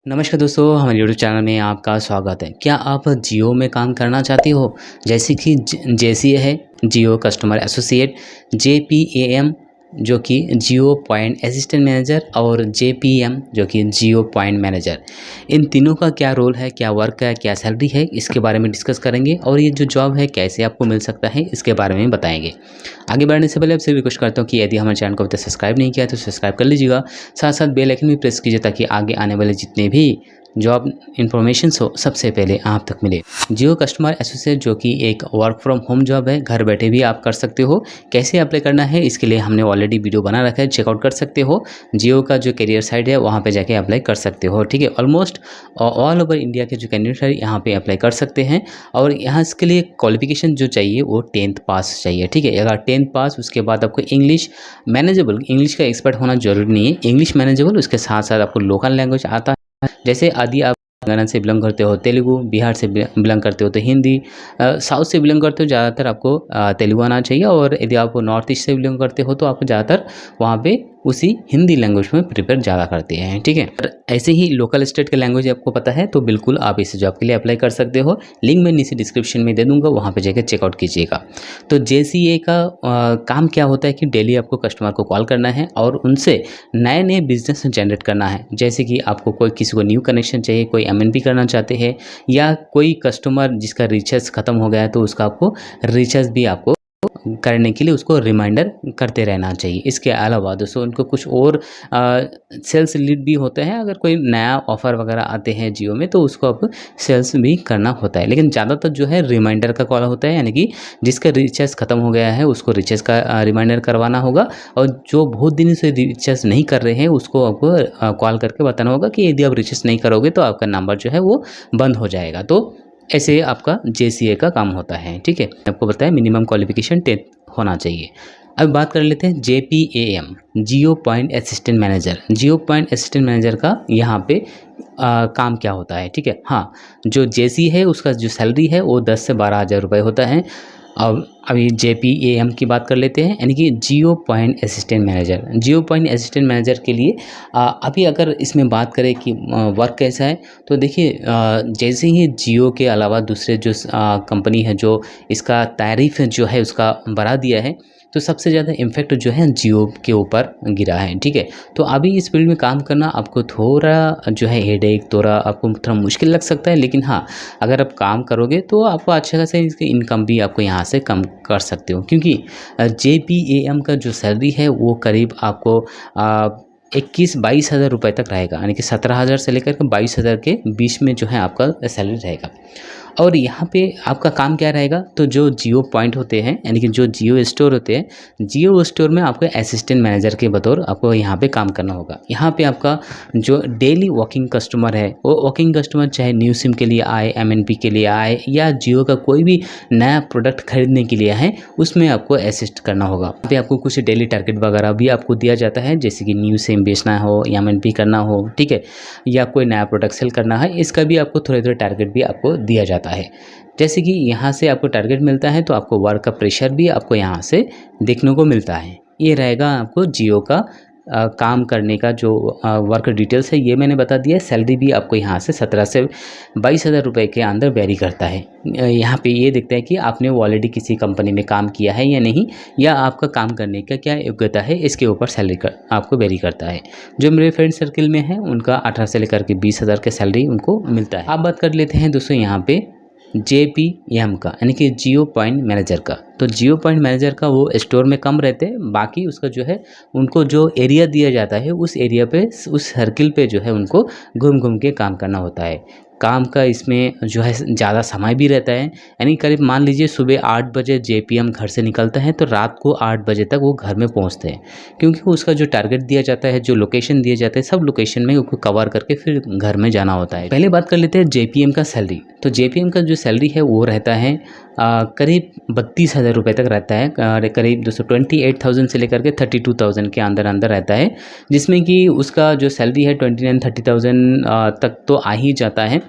नमस्कार दोस्तों, हमारे यूट्यूब चैनल में आपका स्वागत है। क्या आप जियो में काम करना चाहते हो? जैसे कि जेसी है जियो कस्टमर एसोसिएट, जेपीएएम जो कि जियो पॉइंट असिस्टेंट मैनेजर और जेपीएम जो कि जियो पॉइंट मैनेजर। इन तीनों का क्या रोल है, क्या वर्क है, क्या सैलरी है, इसके बारे में डिस्कस करेंगे और ये जो जॉब है कैसे आपको मिल सकता है इसके बारे में बताएंगे। आगे बढ़ने से पहले आपसे रिक्वेस्ट करता हूँ कि यदि हमारे चैनल को अभी तक सब्सक्राइब नहीं किया तो सब्सक्राइब कर लीजिएगा, साथ साथ बेल आइकन भी प्रेस कीजिए ताकि आगे आने वाले जितने भी जॉब इन्फॉर्मेशन हो सबसे पहले आप तक मिले। जियो कस्टमर एसोसिएट जो कि एक वर्क फ्रॉम होम जॉब है, घर बैठे भी आप कर सकते हो। कैसे अप्लाई करना है इसके लिए हमने ऑलरेडी वीडियो बना रखा है, चेकआउट कर सकते हो। जियो का जो करियर साइट है वहाँ पे जाके अप्लाई कर सकते हो। ठीक है, ऑलमोस्ट ऑल ओवर इंडिया के जो कैंडिडेट है यहाँ पे अप्लाई कर सकते हैं। और यहाँ इसके लिए क्वालिफिकेशन जो चाहिए वो 10th पास चाहिए। ठीक है, अगर 10th पास उसके बाद आपको इंग्लिश मैनेजेबल, इंग्लिश का एक्सपर्ट होना जरूरी नहीं है, इंग्लिश मैनेजेबल, उसके साथ साथ आपको लोकल लैंग्वेज आता है। जैसे आदि आप तेलंगाना से बिलोंग करते हो तेलुगु, बिहार से बिलोंग करते हो तो हिंदी, साउथ से बिलोंग करते हो ज़्यादातर आपको तेलुगु आना चाहिए। और यदि आप नॉर्थ ईस्ट से बिलोंग करते हो तो आप ज़्यादातर वहाँ पे उसी हिंदी लैंग्वेज में प्रिपेयर ज़्यादा करते हैं। ठीक है, ऐसे ही लोकल स्टेट के लैंग्वेज आपको पता है तो बिल्कुल आप इस जॉब के लिए अप्लाई कर सकते हो। लिंक मैं नीचे डिस्क्रिप्शन में दे दूंगा, वहाँ पे जाकर चेकआउट कीजिएगा। तो जेसीए का काम क्या होता है कि डेली आपको कस्टमर को कॉल करना है और उनसे नए नए बिजनेस जनरेट करना है। जैसे कि आपको कोई किसी को न्यू कनेक्शन चाहिए, कोई एमएनपी करना चाहते हैं, या कोई कस्टमर जिसका रिचार्ज खत्म हो गया है तो उसका आपको रिचार्ज भी आपको करने के लिए उसको रिमाइंडर करते रहना चाहिए। इसके अलावा दोस्तों उनको कुछ और सेल्स लीड भी होते हैं। अगर कोई नया ऑफ़र वगैरह आते हैं जियो में तो उसको अब सेल्स भी करना होता है, लेकिन ज़्यादातर जो है रिमाइंडर का कॉल होता है, यानी कि जिसका रिचार्ज खत्म हो गया है उसको रिचार्ज का रिमाइंडर करवाना होगा। और जो बहुत दिन से रिचार्ज नहीं कर रहे हैं उसको आपको कॉल करके बताना होगा कि यदि आप रिचार्ज नहीं करोगे तो आपका नंबर जो है वो बंद हो जाएगा। तो ऐसे आपका जेसीए का काम होता है। ठीक है, आपको बताया मिनिमम क्वालिफिकेशन 10th होना चाहिए। अब बात कर लेते हैं जेपीएएम, जियो पॉइंट असिस्टेंट मैनेजर। जियो पॉइंट असिस्टेंट मैनेजर का यहाँ पे काम क्या होता है। ठीक है, हाँ, जो जेसी है उसका जो सैलरी है वो 10 से 12 हज़ार रुपये होता है। अब अभी जेपीएएम की बात कर लेते हैं, यानी कि जियो पॉइंट असिस्टेंट मैनेजर। जियो पॉइंट असिस्टेंट मैनेजर के लिए अभी अगर इसमें बात करें कि वर्क कैसा है तो देखिए, जैसे ही जियो के अलावा दूसरे जो कंपनी है जो इसका तारीफ जो है उसका बढ़ा दिया है तो सबसे ज़्यादा इम्फेक्ट जो है जियो के ऊपर गिरा है। ठीक है, तो अभी इस फील्ड में काम करना आपको थोड़ा जो है हेडेक, थोड़ा आपको थोड़ा मुश्किल लग सकता है, लेकिन हाँ, अगर आप काम करोगे तो आपको अच्छा खासा इसकी इनकम भी आपको यहाँ से कम कर सकते हो। क्योंकि जेपीएएम का जो सैलरी है वो करीब आपको 21-22 हज़ार रुपये तक रहेगा, यानी कि 17,000 से लेकर के 22,000 के बीच में जो है आपका सैलरी रहेगा। और यहाँ पे आपका काम क्या रहेगा, तो जो जियो पॉइंट होते हैं, यानी कि जो जियो स्टोर होते हैं, जियो स्टोर में आपको असिस्टेंट मैनेजर के बतौर आपको यहाँ पे काम करना होगा। यहाँ पे आपका जो डेली वॉकिंग कस्टमर है वो वॉकिंग कस्टमर चाहे न्यू सिम के लिए आए, एमएनपी के लिए आए, या जियो का कोई भी नया प्रोडक्ट खरीदने के लिए आए, उसमें आपको असिस्ट करना होगा। यहाँ पे आपको कुछ डेली टारगेट वगैरह भी आपको दिया जाता है, जैसे कि न्यू सिम बेचना हो, एमएनपी करना हो, ठीक है, या कोई नया प्रोडक्ट सेल करना है, इसका भी आपको थोड़े थोड़े टारगेट भी आपको दिया जाता है। जैसे कि यहाँ से आपको टारगेट मिलता है तो आपको वर्क का प्रेशर भी आपको यहाँ से देखने को मिलता है। ये रहेगा आपको जियो का काम करने का जो वर्क डिटेल्स है, ये मैंने बता दिया। सैलरी भी आपको यहाँ से 17 से 22 हज़ार रुपये के अंदर वेरी करता है। यहाँ पे ये देखता है कि आपने ऑलरेडी किसी कंपनी में काम किया है या नहीं, या आपका काम करने का क्या योग्यता है, इसके ऊपर सैलरी आपको वेरी करता है। जो मेरे फ्रेंड सर्किल में है उनका 18 से लेकर के 20 हज़ार के सैलरी उनको मिलता है। आप बात कर लेते हैं दोस्तों यहाँ पे जेपीएम का, यानी कि जियो पॉइंट मैनेजर का। तो जियो पॉइंट मैनेजर का वो स्टोर में कम रहते हैं, बाकी उसका जो है उनको जो एरिया दिया जाता है उस एरिया पे, उस सर्किल पे जो है उनको घूम घूम के काम करना होता है। काम का इसमें जो है ज़्यादा समय भी रहता है, यानी करीब मान लीजिए सुबह 8 बजे जेपीएम घर से निकलता है तो रात को 8 बजे तक वो घर में पहुंचते हैं, क्योंकि उसका जो टारगेट दिया जाता है, जो लोकेशन दिए जाते हैं, सब लोकेशन में उसको कवर करके फिर घर में जाना होता है। पहले बात कर लेते हैं जेपीएम का सैलरी। तो जेपीएम का जो सैलरी है वो रहता है करीब 32 हज़ार रुपये तक रहता है, करीब 28,000 से लेकर के 32,000 के अंदर अंदर रहता है, जिसमें कि उसका जो सैलरी है 29-30,000 तक तो आ ही जाता है।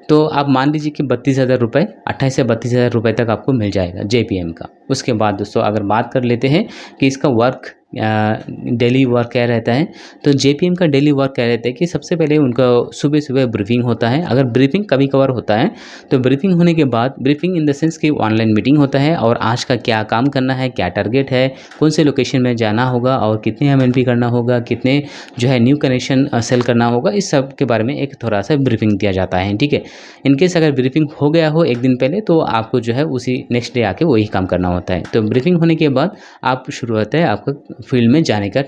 तो आप मान लीजिए कि 32,000 रुपये, 28 से 32,000 रुपये तक आपको मिल जाएगा जेपीएम का। उसके बाद दोस्तों अगर बात कर लेते हैं कि इसका वर्क डेली वर्क क्या रहता है, तो जेपीएम का डेली वर्क क्या रहता है कि सबसे पहले उनका सुबह सुबह ब्रीफिंग होता है। अगर ब्रीफिंग कभी कभार होता है तो ब्रीफिंग होने के बाद, ब्रीफिंग इन द सेंस कि ऑनलाइन मीटिंग होता है और आज का क्या काम करना है, क्या टारगेट है, कौन से लोकेशन में जाना होगा और कितने एमएनपी करना होगा, कितने जो है न्यू कनेक्शन सेल करना होगा, इस सब के बारे में एक थोड़ा सा ब्रीफिंग दिया जाता है। ठीक है, इनकेस अगर ब्रीफिंग हो गया हो एक दिन पहले तो आपको जो है उसी नेक्स्ट डे आके वही काम करना होता है। तो ब्रीफिंग होने के बाद आप शुरू होता है आपका फील्ड में जाने का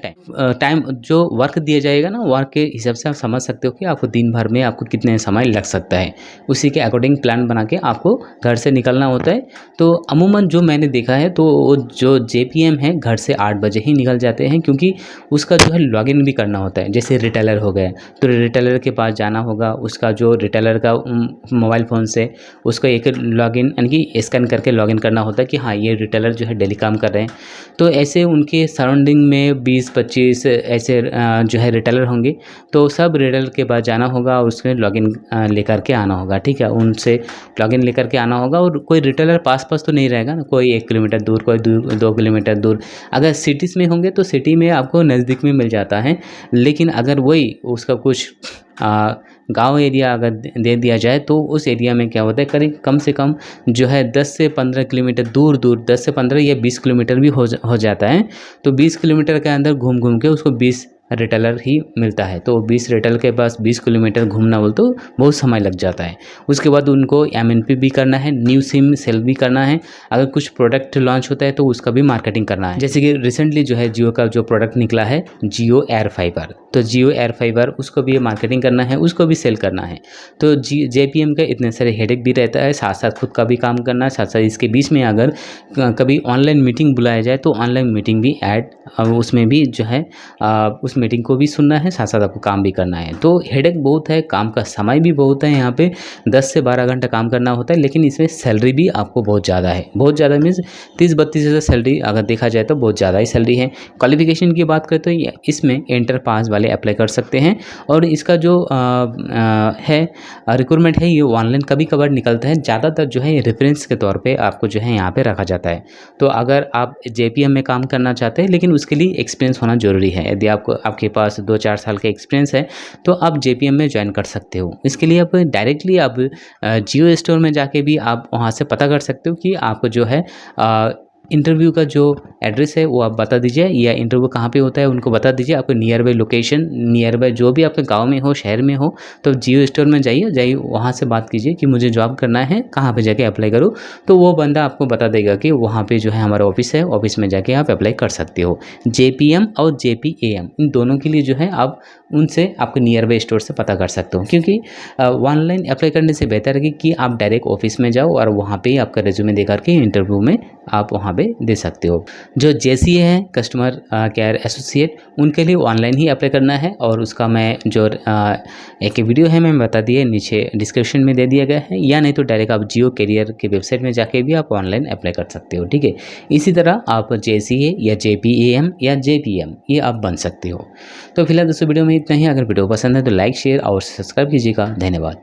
टाइम जो वर्क दिया जाएगा ना, वर्क के हिसाब से आप समझ सकते हो कि आपको दिन भर में आपको कितने समय लग सकता है। उसी के अकॉर्डिंग प्लान बना के आपको घर से निकलना होता है। तो अमूमन जो मैंने देखा है तो वो जो जेपीएम है घर से 8 बजे ही निकल जाते हैं, क्योंकि उसका जो है लॉगिन भी करना होता है। जैसे रिटेलर हो गए तो रिटेलर के पास जाना होगा, उसका जो रिटेलर का मोबाइल फ़ोन से उसको एक लॉगिन यानी कि स्कैन करके लॉगिन करना होता है कि हाँ ये रिटेलर जो है डेली काम कर रहे हैं। तो ऐसे उनके सराउंडिंग में 20-25 ऐसे जो है रिटेलर होंगे, तो सब रिटेलर के पास जाना होगा और उसमें लॉगिन लेकर के आना होगा। ठीक है, उनसे लॉगिन लेकर के आना होगा और कोई रिटेलर पास तो नहीं रहेगा ना, कोई 1 किलोमीटर दूर, कोई 2 किलोमीटर दूर। अगर सिटीज़ में होंगे तो सिटी में आपको नज़दीक में मिल जाता है, लेकिन अगर वही उसका कुछ गांव एरिया अगर दे दिया जाए तो उस एरिया में क्या होता है, करीब कम से कम जो है 10 से 15 किलोमीटर दूर 10 से 15 या 20 किलोमीटर भी हो जाता है। तो 20 किलोमीटर के अंदर घूम के उसको 20 रिटेलर ही मिलता है। तो 20 रिटेलर के पास 20 किलोमीटर घूमना बोल तो बहुत समय लग जाता है। उसके बाद उनको एमएनपी भी करना है, न्यू सिम सेल भी करना है, अगर कुछ प्रोडक्ट लॉन्च होता है तो उसका भी मार्केटिंग करना है। जैसे कि रिसेंटली जो है जियो का जो प्रोडक्ट निकला है जियो एयर फाइबर, तो जियो एयर फाइबर उसको भी मार्केटिंग करना है, उसको भी सेल करना है। तो जेपीएम का इतने सारे हेडेक भी रहता है, साथ साथ खुद का भी काम करना है, साथ साथ इसके बीच में अगर कभी ऑनलाइन मीटिंग बुलाया जाए तो ऑनलाइन मीटिंग भी ऐड उसमें भी जो है उस मीटिंग को भी सुनना है, साथ साथ आपको काम भी करना है। तो हेडेक बहुत है, काम का समय भी बहुत है, यहाँ पे 10 से 12 घंटा काम करना होता है, लेकिन इसमें सैलरी भी आपको बहुत ज़्यादा है। बहुत ज़्यादा मीन्स 30-32 हज़ार सैलरी अगर देखा जाए तो बहुत ज़्यादा ही सैलरी है। क्वालिफिकेशन की बात करें तो इसमें इंटर पास वाले अप्लाई कर सकते हैं और इसका जो है रिक्रूटमेंट है ये ऑनलाइन कभी कभार निकलता है, ज़्यादातर जो है रेफरेंस के तौर पे आपको जो है यहाँ पे रखा जाता है। तो अगर आप जेपीएम में काम करना चाहते हैं लेकिन उसके लिए एक्सपीरियंस होना ज़रूरी है, यदि आपके पास 2-4 साल का एक्सपीरियंस है तो आप जेपीएम में ज्वाइन कर सकते हो। इसके लिए आप डायरेक्टली आप जियो स्टोर में जाके भी आप वहाँ से पता कर सकते हो कि आपको जो है इंटरव्यू का जो एड्रेस है वो आप बता दीजिए, या इंटरव्यू कहाँ पे होता है उनको बता दीजिए। आपको near by location, near by जो भी आपके गांव में हो, शहर में हो, तो जियो स्टोर में जाइए वहाँ से बात कीजिए कि मुझे जॉब करना है, कहाँ पे जाके अप्लाई करूँ। तो वो बंदा आपको बता देगा कि वहाँ पे जो है हमारा ऑफिस है, ऑफिस में जाके आप अप्लाई कर सकते हो। जेपीएम और जेपीएएम इन दोनों के लिए जो है आप उनसे आपको नियर बाई स्टोर से पता कर सकते हो, क्योंकि ऑनलाइन अप्लाई करने से बेहतर है कि आप डायरेक्ट ऑफिस में जाओ और वहाँ पर ही आपका रेज्यूमे दे करके इंटरव्यू में आप वहाँ पे दे सकते हो। जो जेसीए है कस्टमर केयर एसोसिएट, उनके लिए ऑनलाइन ही अप्लाई करना है और उसका मैं जो एक वीडियो है मैं बता दिए नीचे डिस्क्रिप्शन में दे दिया गया है, या नहीं तो डायरेक्ट आप जियो कैरियर के वेबसाइट में जाके भी आप ऑनलाइन अप्लाई कर सकते हो। ठीक है, इसी तरह आप जेसीए या जेपीएएम या जेपीएम ये आप बन सकते हो। तो फिलहाल दोस्तों वीडियो में इतना ही। अगर वीडियो पसंद है तो लाइक, शेयर और सब्सक्राइब कीजिएगा। धन्यवाद।